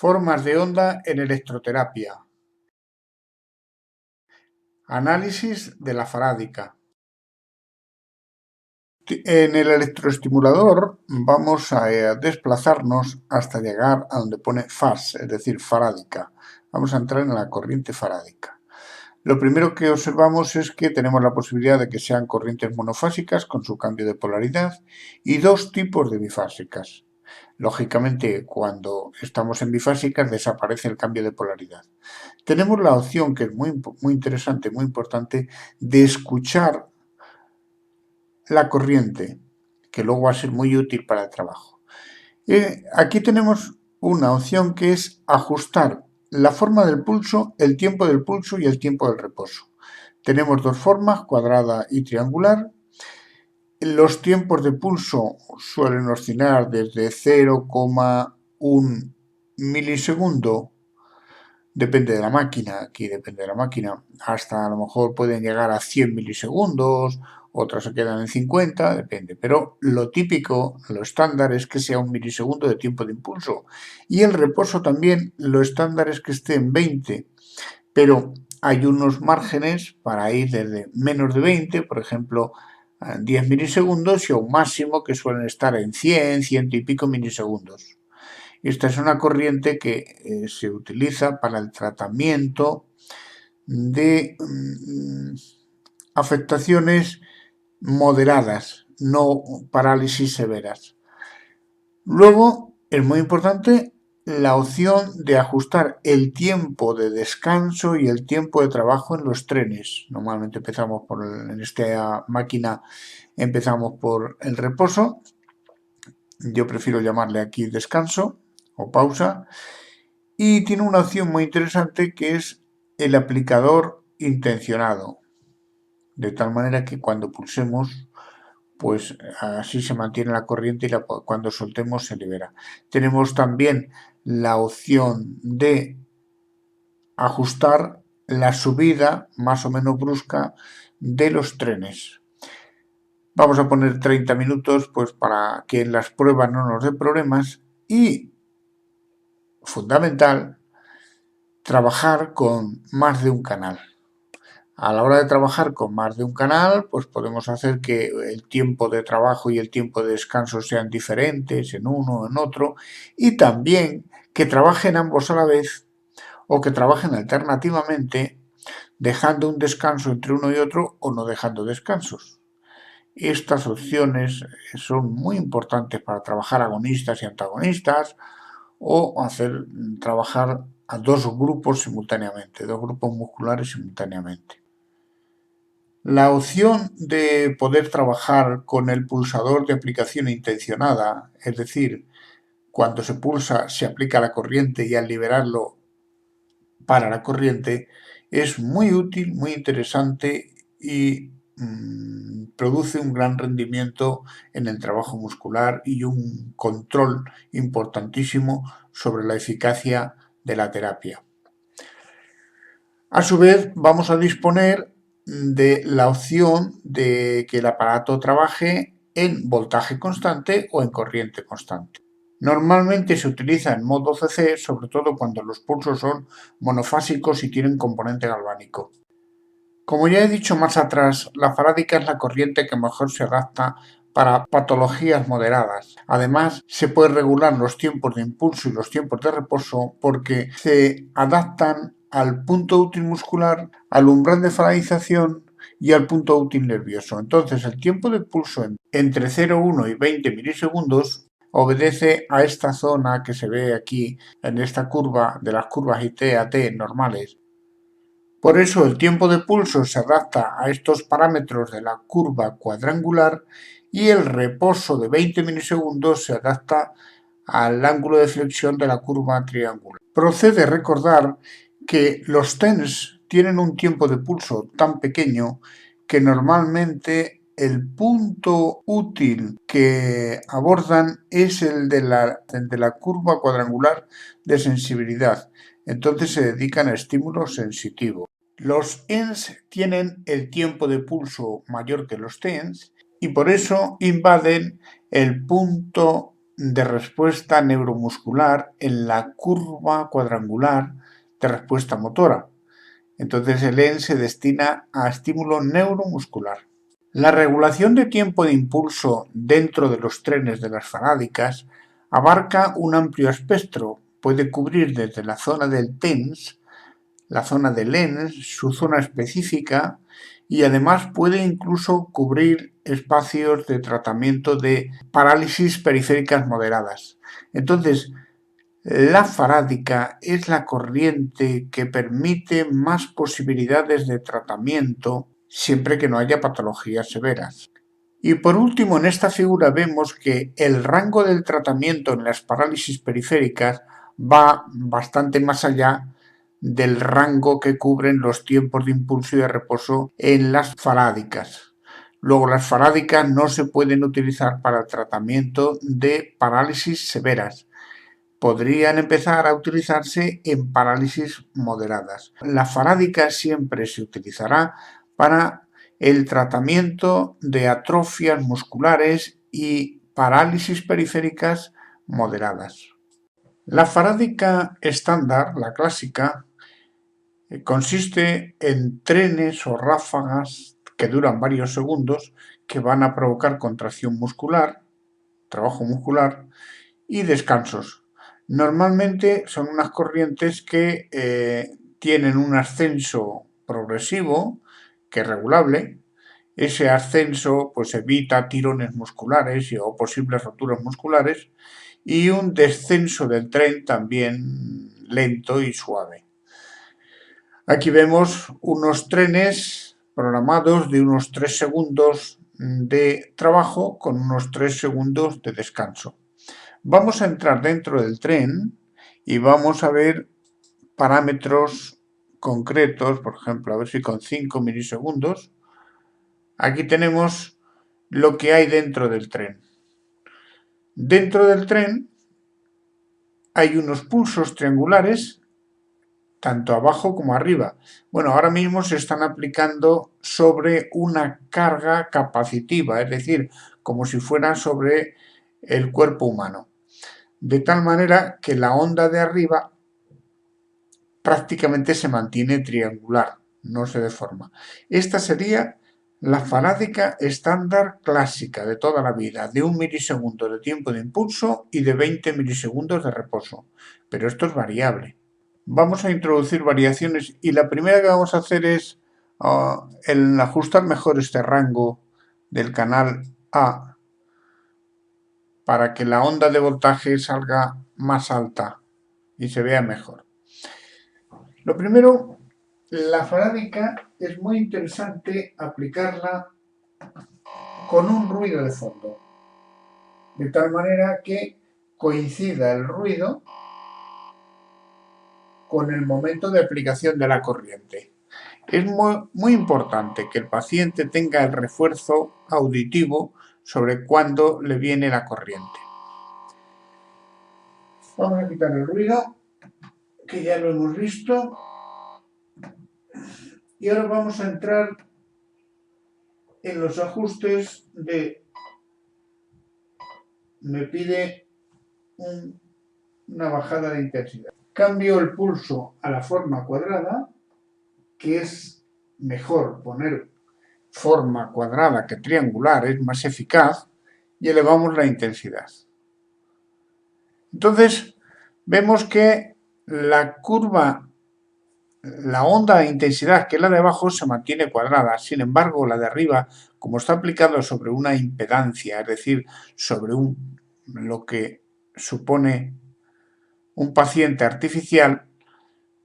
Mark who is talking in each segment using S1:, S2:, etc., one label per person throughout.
S1: Formas de onda en electroterapia. Análisis de la farádica. En el electroestimulador vamos a desplazarnos hasta llegar a donde pone fast, es decir, farádica. Vamos a entrar en la corriente farádica. Lo primero que observamos es que tenemos la posibilidad de que sean corrientes monofásicas con su cambio de polaridad y dos tipos de bifásicas. Lógicamente, cuando estamos en bifásicas desaparece el cambio de polaridad. Tenemos la opción, que es muy interesante, muy importante, de escuchar la corriente, que luego va a ser muy útil para el trabajo. Aquí tenemos una opción que es ajustar la forma del pulso, el tiempo del pulso y el tiempo del reposo. Tenemos dos formas, cuadrada y triangular. Los tiempos de pulso suelen oscilar desde 0,1 milisegundo, depende de la máquina, aquí depende de la máquina, hasta a lo mejor pueden llegar a 100 milisegundos, otras se quedan en 50, depende. Pero lo típico, lo estándar es que sea 1 milisegundo de tiempo de impulso. Y el reposo también, lo estándar es que esté en 20, pero hay unos márgenes para ir desde menos de 20, por ejemplo, a 10 milisegundos y a un máximo que suelen estar en 100, 100 y pico milisegundos. Esta es una corriente que se utiliza para el tratamiento de afectaciones moderadas, no parálisis severas. Luego, es muy importante la opción de ajustar el tiempo de descanso y el tiempo de trabajo en los trenes. Normalmente empezamos en esta máquina empezamos por el reposo. Yo prefiero llamarle aquí descanso o pausa. Y tiene una opción muy interesante que es el aplicador intencionado. De tal manera que cuando pulsemos, pues así se mantiene la corriente y cuando soltemos se libera. Tenemos también la opción de ajustar la subida más o menos brusca de los trenes. Vamos a poner 30 minutos pues para que en las pruebas no nos dé problemas y, fundamental, trabajar con más de un canal. A la hora de trabajar con más de un canal, pues podemos hacer que el tiempo de trabajo y el tiempo de descanso sean diferentes en uno o en otro, y también que trabajen ambos a la vez o que trabajen alternativamente, dejando un descanso entre uno y otro o no dejando descansos. Estas opciones son muy importantes para trabajar agonistas y antagonistas o hacer trabajar a dos grupos simultáneamente, dos grupos musculares simultáneamente. La opción de poder trabajar con el pulsador de aplicación intencionada, es decir, cuando se pulsa se aplica la corriente y al liberarlo para la corriente, es muy útil, muy interesante y produce un gran rendimiento en el trabajo muscular y un control importantísimo sobre la eficacia de la terapia. A su vez, vamos a disponer de la opción de que el aparato trabaje en voltaje constante o en corriente constante. Normalmente se utiliza en modo CC, sobre todo cuando los pulsos son monofásicos y tienen componente galvánico. Como ya he dicho más atrás, la farádica es la corriente que mejor se adapta para patologías moderadas. Además, se puede regular los tiempos de impulso y los tiempos de reposo porque se adaptan al punto útil muscular, al umbral de faradización y al punto útil nervioso. Entonces, el tiempo de pulso entre 0,1 y 20 milisegundos obedece a esta zona que se ve aquí en esta curva de las curvas IT a T normales. Por eso el tiempo de pulso se adapta a estos parámetros de la curva cuadrangular y el reposo de 20 milisegundos se adapta al ángulo de flexión de la curva triangular. Procede recordar que los TENS tienen un tiempo de pulso tan pequeño que normalmente el punto útil que abordan es el de la curva cuadrangular de sensibilidad. Entonces se dedican a estímulos sensitivos. Los ENS tienen el tiempo de pulso mayor que los TENS y por eso invaden el punto de respuesta neuromuscular en la curva cuadrangular de respuesta motora. Entonces el EN se destina a estímulo neuromuscular. La regulación de tiempo de impulso dentro de los trenes de las farándicas abarca un amplio espectro. Puede cubrir desde la zona del TENS, la zona del ENS, su zona específica, y además puede incluso cubrir espacios de tratamiento de parálisis periféricas moderadas. Entonces, la farádicca es la corriente que permite más posibilidades de tratamiento siempre que no haya patologías severas. Y por último, en esta figura vemos que el rango del tratamiento en las parálisis periféricas va bastante más allá del rango que cubren los tiempos de impulso y de reposo en las farádicas. Luego, las farádicas no se pueden utilizar para el tratamiento de parálisis severas. Podrían empezar a utilizarse en parálisis moderadas. La farádica siempre se utilizará para el tratamiento de atrofias musculares y parálisis periféricas moderadas. La farádica estándar, la clásica, consiste en trenes o ráfagas que duran varios segundos que van a provocar contracción muscular, trabajo muscular y descansos. Normalmente son unas corrientes que tienen un ascenso progresivo, que es regulable. Ese ascenso pues evita tirones musculares o posibles roturas musculares, y un descenso del tren también lento y suave. Aquí vemos unos trenes programados de unos 3 segundos de trabajo con unos 3 segundos de descanso. Vamos a entrar dentro del tren y vamos a ver parámetros concretos, por ejemplo, a ver si con 5 milisegundos. Aquí tenemos lo que hay dentro del tren. Dentro del tren hay unos pulsos triangulares, tanto abajo como arriba. Bueno, ahora mismo se están aplicando sobre una carga capacitiva, es decir, como si fuera sobre el cuerpo humano. De tal manera que la onda de arriba prácticamente se mantiene triangular, no se deforma. Esta sería la farádica estándar clásica de toda la vida, de 1 milisegundo de tiempo de impulso y de 20 milisegundos de reposo. Pero esto es variable. Vamos a introducir variaciones y la primera que vamos a hacer es el ajustar mejor este rango del canal A para que la onda de voltaje salga más alta y se vea mejor. Lo primero, la farádica es muy interesante aplicarla con un ruido de fondo, de tal manera que coincida el ruido con el momento de aplicación de la corriente. Es muy importante que el paciente tenga el refuerzo auditivo sobre cuándo le viene la corriente. Vamos a quitar el ruido, que ya lo hemos visto. Y ahora vamos a entrar en los ajustes de... Me pide una bajada de intensidad. Cambio el pulso a la forma cuadrada, que es mejor poner forma cuadrada que triangular, es más eficaz, y elevamos la intensidad. Entonces, vemos que la curva, la onda de intensidad, que es la de abajo, se mantiene cuadrada. Sin embargo, la de arriba, como está aplicado sobre una impedancia, es decir, sobre lo que supone un paciente artificial,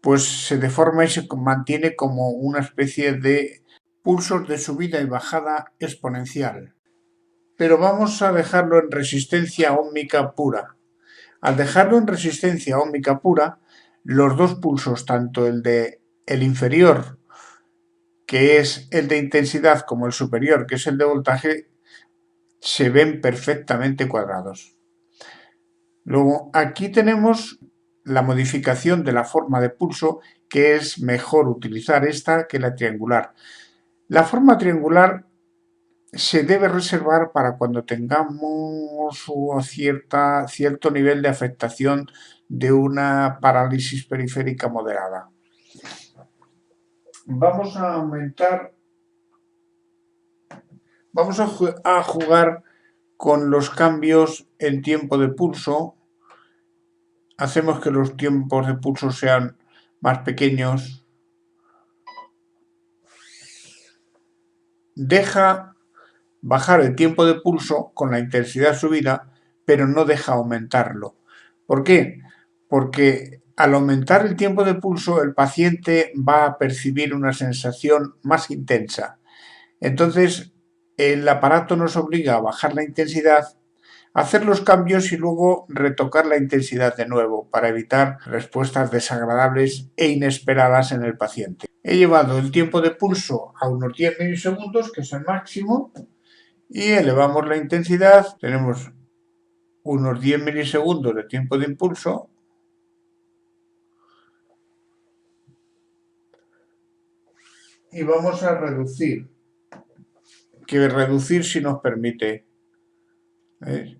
S1: pues se deforma y se mantiene como una especie de pulsos de subida y bajada exponencial. Pero vamos a dejarlo en resistencia óhmica pura. Al dejarlo en resistencia óhmica pura, los dos pulsos, tanto el inferior, que es el de intensidad, como el superior, que es el de voltaje, se ven perfectamente cuadrados. Luego, aquí tenemos la modificación de la forma de pulso, que es mejor utilizar esta que la triangular. La forma triangular se debe reservar para cuando tengamos cierto nivel de afectación de una parálisis periférica moderada. Vamos a jugar con los cambios en tiempo de pulso. Hacemos que los tiempos de pulso sean más pequeños. Deja bajar el tiempo de pulso con la intensidad subida, pero no deja aumentarlo. ¿Por qué? Porque al aumentar el tiempo de pulso, el paciente va a percibir una sensación más intensa. Entonces, el aparato nos obliga a bajar la intensidad, hacer los cambios y luego retocar la intensidad de nuevo para evitar respuestas desagradables e inesperadas en el paciente. He llevado el tiempo de pulso a unos 10 milisegundos, que es el máximo, y elevamos la intensidad. Tenemos unos 10 milisegundos de tiempo de impulso. Y vamos a reducir, que reducir si nos permite. ¿Ves?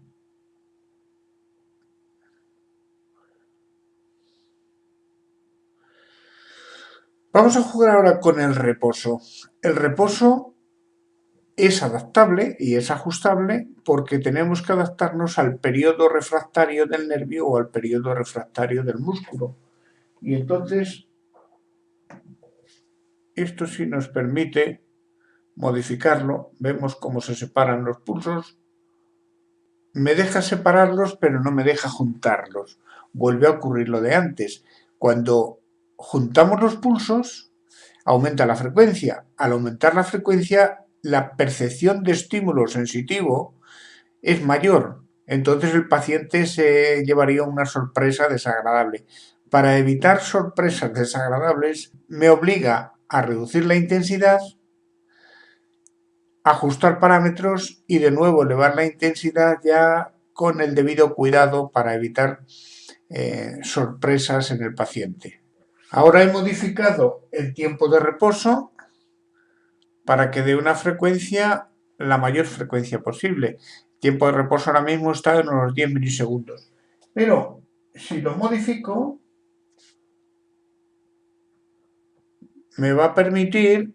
S1: Vamos a jugar ahora con el reposo. El reposo es adaptable y es ajustable porque tenemos que adaptarnos al periodo refractario del nervio o al periodo refractario del músculo. Y entonces, esto sí nos permite modificarlo. Vemos cómo se separan los pulsos. Me deja separarlos, pero no me deja juntarlos. Vuelve a ocurrir lo de antes. Cuando juntamos los pulsos, aumenta la frecuencia. Al aumentar la frecuencia, la percepción de estímulo sensitivo es mayor. Entonces el paciente se llevaría una sorpresa desagradable. Para evitar sorpresas desagradables, me obliga a reducir la intensidad, ajustar parámetros y de nuevo elevar la intensidad ya con el debido cuidado para evitar sorpresas en el paciente. Ahora he modificado el tiempo de reposo para que dé una frecuencia, la mayor frecuencia posible. El tiempo de reposo ahora mismo está en unos 10 milisegundos. Pero si lo modifico, me va a permitir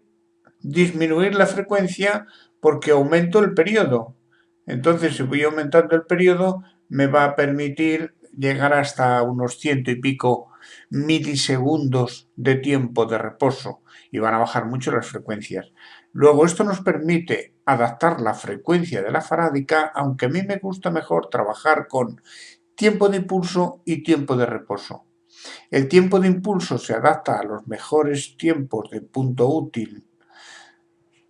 S1: disminuir la frecuencia porque aumento el periodo. Entonces, si voy aumentando el periodo, me va a permitir llegar hasta unos 100 y pico milisegundos de tiempo de reposo y van a bajar mucho las frecuencias. Luego, esto nos permite adaptar la frecuencia de la farádica, aunque a mí me gusta mejor trabajar con tiempo de impulso y tiempo de reposo. El tiempo de impulso se adapta a los mejores tiempos de punto útil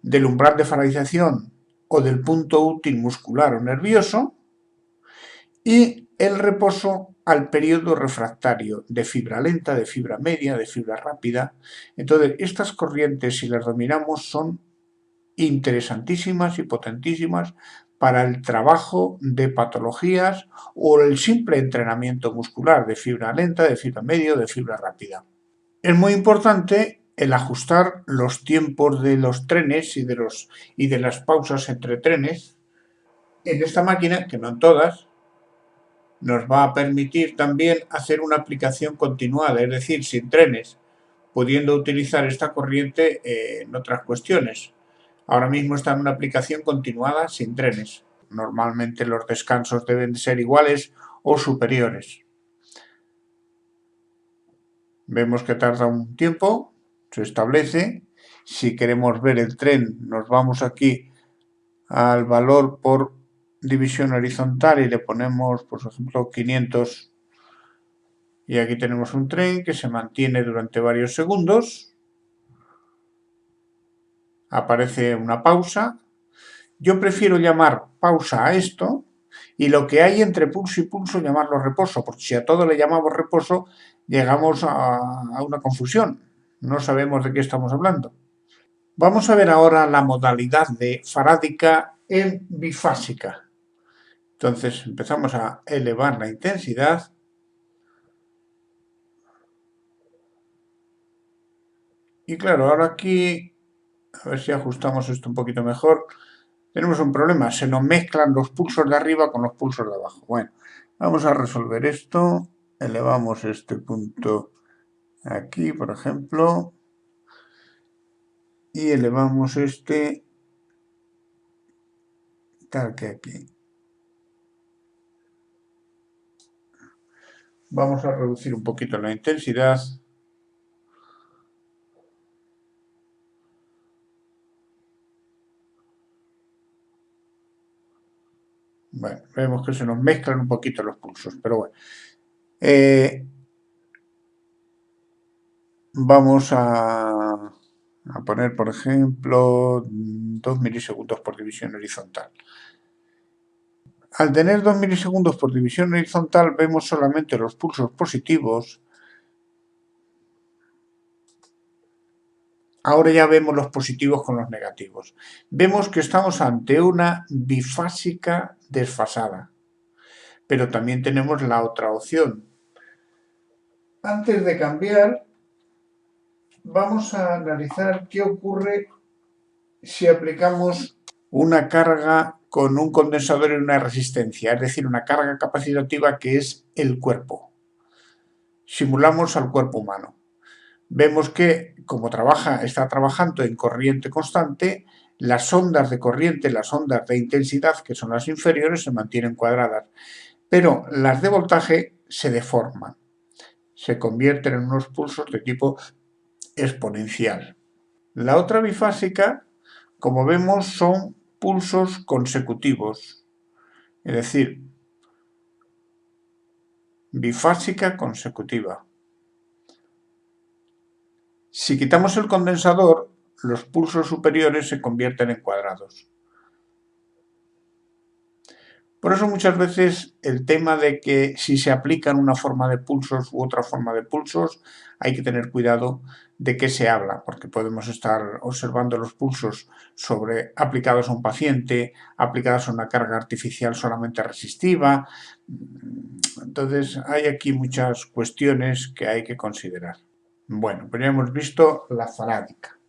S1: del umbral de faradización o del punto útil muscular o nervioso, y el reposo al periodo refractario de fibra lenta, de fibra media, de fibra rápida. Entonces, estas corrientes, si las dominamos, son interesantísimas y potentísimas para el trabajo de patologías o el simple entrenamiento muscular de fibra lenta, de fibra media, de fibra rápida. Es muy importante el ajustar los tiempos de los trenes y de las pausas entre trenes. En esta máquina, que no en todas, nos va a permitir también hacer una aplicación continuada, es decir, sin trenes, pudiendo utilizar esta corriente en otras cuestiones. Ahora mismo está en una aplicación continuada sin trenes. Normalmente los descansos deben ser iguales o superiores. Vemos que tarda un tiempo, se establece. Si queremos ver el tren, nos vamos aquí al valor por división horizontal y le ponemos, por ejemplo, 500. Y aquí tenemos un tren que se mantiene durante varios segundos. Aparece una pausa. Yo prefiero llamar pausa a esto y lo que hay entre pulso y pulso llamarlo reposo, porque si a todo le llamamos reposo, llegamos a una confusión. No sabemos de qué estamos hablando. Vamos a ver ahora la modalidad de farádica en bifásica. Entonces empezamos a elevar la intensidad. Y claro, ahora aquí, a ver si ajustamos esto un poquito mejor. tenemos un problema, se nos mezclan los pulsos de arriba con los pulsos de abajo. Bueno, vamos a resolver esto, elevamos este punto aquí, por ejemplo, y elevamos este tal que aquí. Vamos a reducir un poquito la intensidad. Bueno, vemos que se nos mezclan un poquito los pulsos, pero bueno. Vamos a poner, por ejemplo, 2 milisegundos por división horizontal. Al tener 2 milisegundos por división horizontal, vemos solamente los pulsos positivos. Ahora ya vemos los positivos con los negativos. Vemos que estamos ante una bifásica desfasada. Pero también tenemos la otra opción. Antes de cambiar, vamos a analizar qué ocurre si aplicamos una carga con un condensador y una resistencia, es decir, una carga capacitativa que es el cuerpo. Simulamos al cuerpo humano. Vemos que, como está trabajando en corriente constante, las ondas de corriente, las ondas de intensidad, que son las inferiores, se mantienen cuadradas, pero las de voltaje se deforman, se convierten en unos pulsos de tipo exponencial. La otra bifásica, como vemos, son pulsos consecutivos, es decir, bifásica consecutiva. Si quitamos el condensador, los pulsos superiores se convierten en cuadrados. Por eso muchas veces el tema de que si se aplican una forma de pulsos u otra forma de pulsos, hay que tener cuidado de qué se habla, porque podemos estar observando los pulsos aplicados a un paciente, aplicados a una carga artificial solamente resistiva. Entonces hay aquí muchas cuestiones que hay que considerar. Bueno, pues ya hemos visto la farádica.